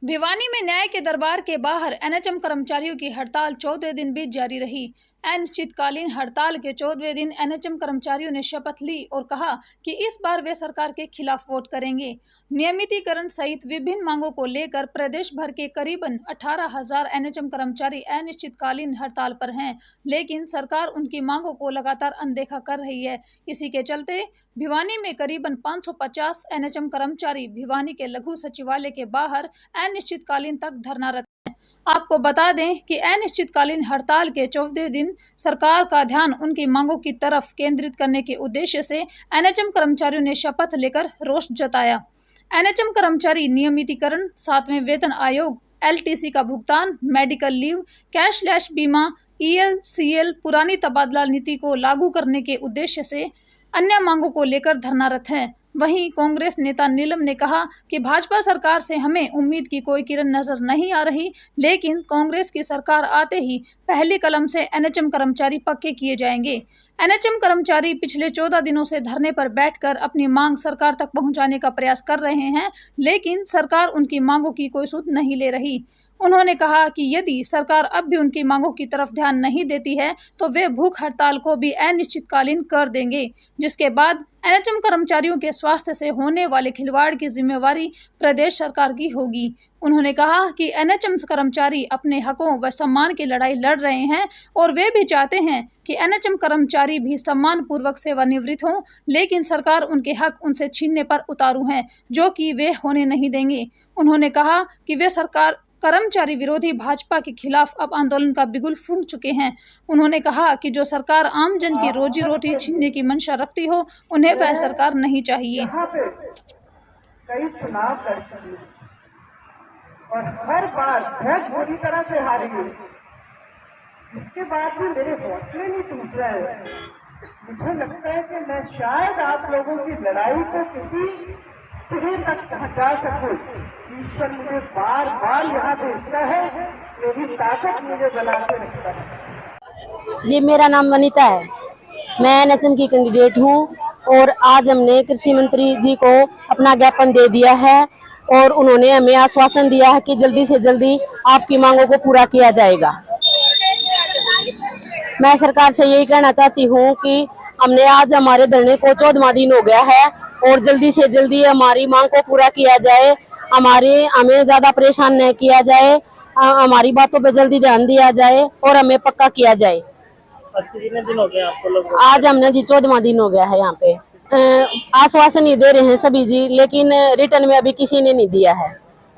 भिवानी में न्याय के दरबार के बाहर एनएचएम कर्मचारियों की हड़ताल 14 दिन भी जारी रही। अनिश्चितकालीन हड़ताल के 14वें दिन एनएचएम कर्मचारियों ने शपथ ली और कहा कि इस बार वे सरकार के खिलाफ वोट करेंगे। नियमितीकरण सहित विभिन्न मांगों को लेकर प्रदेश भर के करीबन 18,000 एनएचएम कर्मचारी अनिश्चितकालीन हड़ताल पर हैं, लेकिन सरकार उनकी मांगों को लगातार अनदेखा कर रही है। इसी के चलते भिवानी में करीबन 550 एनएचएम कर्मचारी भिवानी के लघु सचिवालय के बाहर अनिश्चितकालीन तक धरनारत हैं। आपको बता दें कि अनिश्चितकालीन हड़ताल के 14वें दिन सरकार का ध्यान उनकी मांगों की तरफ केंद्रित करने के उद्देश्य से एनएचएम कर्मचारियों ने शपथ लेकर रोष जताया। एनएचएम कर्मचारी नियमितीकरण, 7वें वेतन आयोग, एलटीसी का भुगतान, मेडिकल लीव, कैशलेस बीमा, ईएलसीएल, पुरानी तबादला नीति को लागू करने के उद्देश्य से अन्य मांगों को लेकर धरनारत हैं। वहीं कांग्रेस नेता नीलम ने कहा कि भाजपा सरकार से हमें उम्मीद की कोई किरण नजर नहीं आ रही, लेकिन कांग्रेस की सरकार आते ही पहली कलम से एनएचएम कर्मचारी पक्के किए जाएंगे। एनएचएम कर्मचारी पिछले 14 दिनों से धरने पर बैठकर अपनी मांग सरकार तक पहुंचाने का प्रयास कर रहे हैं, लेकिन सरकार उनकी मांगों की कोई सुध नहीं ले रही। उन्होंने कहा कि यदि सरकार अब भी उनकी मांगों की तरफ ध्यान नहीं देती है तो वे भूख हड़ताल को भी अनिश्चितकालीन कर देंगे, जिसके बाद एनएचएम कर्मचारियों के स्वास्थ्य से होने वाले खिलवाड़ की जिम्मेवारी प्रदेश सरकार की होगी। उन्होंने कहा कि एनएचएम कर्मचारी अपने हकों व सम्मान की लड़ाई लड़ रहे हैं और वे भी चाहते हैं कि एनएचएम कर्मचारी भी सम्मान पूर्वक सेवानिवृत्त हों, लेकिन सरकार उनके हक उनसे छीनने पर उतारू है, जो कि वे होने नहीं देंगे। उन्होंने कहा कि वे सरकार कर्मचारी विरोधी भाजपा के खिलाफ अब आंदोलन का बिगुल फूंक चुके हैं। उन्होंने कहा कि जो सरकार आम जन की रोजी रोटी छीनने की मंशा रखती हो, उन्हें वह सरकार नहीं चाहिए। यहाँ पे कई चुनाव लड़ चुकी और हर बार बहुत बुरी तरह से हारी हुई। इसके बाद भी मेरे हौसले नहीं टूट रहे हैं। मुझे लगता है कि मैं शायद आप लोगों की लड़ाई को किसी सिरे तक पहुंचा सकूं। ईश्वर मुझे बार बार यहाँ भेजता है, मेरी ताकत मुझे बना के रखता है। जी, मेरा नाम वनीता है, मैं एनएचएम की कैंडिडेट हूँ और आज हमने कृषि मंत्री जी को अपना ज्ञापन दे दिया है और उन्होंने हमें आश्वासन दिया है कि जल्दी से जल्दी आपकी मांगों को पूरा किया जाएगा। मैं सरकार से यही कहना चाहती हूँ कि हमने आज हमारे धरने को 14वां दिन हो गया है और जल्दी से जल्दी हमारी मांग को पूरा किया जाए, हमें ज्यादा परेशान न किया जाए, हमारी बातों पे जल्दी ध्यान दिया जाए और हमें पक्का किया जाए। आज कितने दिन हो गए आपको लोग? आज हमने जी 14वां दिन हो गया है यहाँ पे। आश्वासन ही दे रहे हैं सभी जी, लेकिन रिटर्न में अभी किसी ने नहीं दिया है।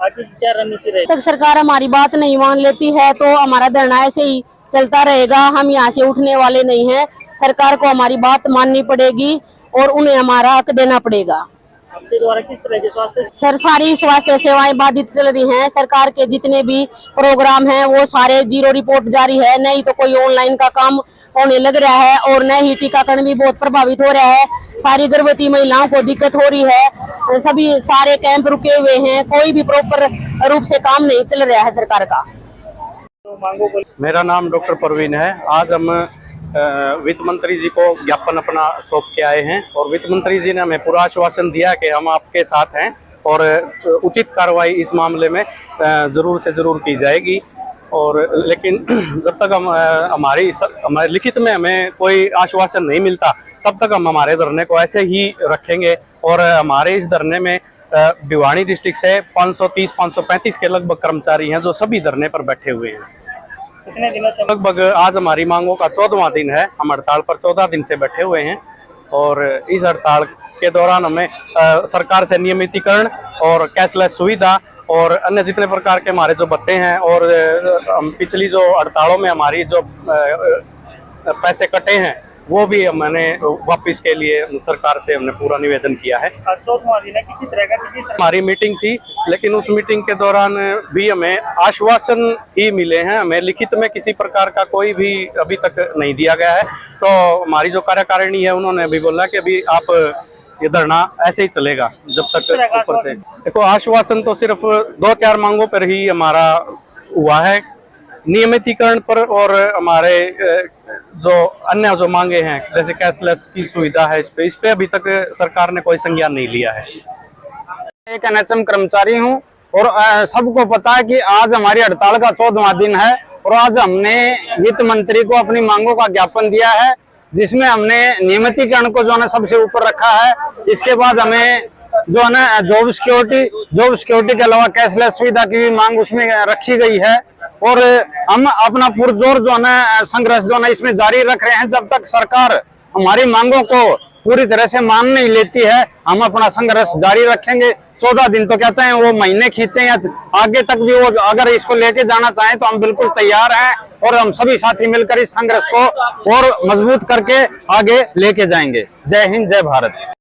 आगे क्या रणनीति रहेगी? तक सरकार हमारी बात नहीं मान लेती है तो हमारा धरना ऐसे ही चलता रहेगा। हम यहाँ से उठने वाले नहीं हैं। सरकार को हमारी बात माननी पड़ेगी और उन्हें हमारा हक देना पड़ेगा। आपके द्वारा किस तरह के स्वास्थ्य? सर, सारी स्वास्थ्य सेवाएं बाधित चल रही हैं। सरकार के जितने भी प्रोग्राम हैं वो सारे जीरो रिपोर्ट जारी है, नहीं तो कोई ऑनलाइन का काम होने लग रहा है और न ही टीकाकरण भी बहुत प्रभावित हो रहा है। सारी गर्भवती महिलाओं को दिक्कत हो रही है, सभी सारे कैंप रुके हुए हैं, कोई भी प्रॉपर रूप से काम नहीं चल रहा है सरकार का। मेरा नाम डॉक्टर परवीन है। आज हम वित्त मंत्री जी को ज्ञापन अपना सौंप के आए हैं और वित्त मंत्री जी ने हमें पूरा आश्वासन दिया कि हम आपके साथ हैं और उचित कार्रवाई इस मामले में जरूर से जरूर की जाएगी। और लेकिन जब तक हमारे लिखित में हमें कोई आश्वासन नहीं मिलता तब तक हम हमारे धरने को ऐसे ही रखेंगे। और हमारे इस धरने में भिवानी डिस्ट्रिक्ट से 530-535 के लगभग कर्मचारी हैं जो सभी धरने पर बैठे हुए हैं। कितने दिनों से? लगभग आज हमारी मांगों का 14वां दिन है। हम हड़ताल पर 14 दिन से बैठे हुए हैं और इस हड़ताल के दौरान हमें सरकार से नियमितीकरण और कैशलेस सुविधा और अन्य जितने प्रकार के हमारे जो भत्ते हैं और पिछली जो हड़तालों में हमारी जो पैसे कटे हैं वो भी मैंने वापस के लिए सरकार से हमने पूरा निवेदन किया है। किसी तरह का हमारी मीटिंग थी, लेकिन उस मीटिंग के दौरान भी हमें आश्वासन ही मिले हैं, हमें लिखित में किसी प्रकार का कोई भी अभी तक नहीं दिया गया है। तो हमारी जो कार्यकारिणी है उन्होंने भी बोला कि अभी आप ये धरना ऐसे ही चलेगा जब तक ऊपर से। देखो, आश्वासन तो सिर्फ 2-4 मांगों पर ही हमारा हुआ है, नियमितीकरण पर और हमारे जो अन्य जो मांगे हैं जैसे कैशलेस की सुविधा है इस पे अभी तक सरकार ने कोई संज्ञान नहीं लिया है। एक एनएचएम कर्मचारी हूं और सबको पता है कि आज हमारी हड़ताल का 14वां दिन है और आज हमने वित्त मंत्री को अपनी मांगों का ज्ञापन दिया है, जिसमें हमने नियमितीकरण को जो है सबसे ऊपर रखा है। इसके बाद हमें जो है ना जॉब सिक्योरिटी के अलावा कैशलेस सुविधा की भी मांग उसमें रखी गई है और हम अपना पुरजोर जो है ना संघर्ष जो है ना इसमें जारी रख रहे हैं। जब तक सरकार हमारी मांगों को पूरी तरह से मान नहीं लेती है, हम अपना संघर्ष जारी रखेंगे। 14 दिन तो क्या चाहे वो महीने खींचे या आगे तक भी वो अगर इसको लेके जाना चाहें तो हम बिल्कुल तैयार हैं और हम सभी साथी मिलकर इस संघर्ष को और मजबूत करके आगे लेके जाएंगे। जय हिंद, जय भारत।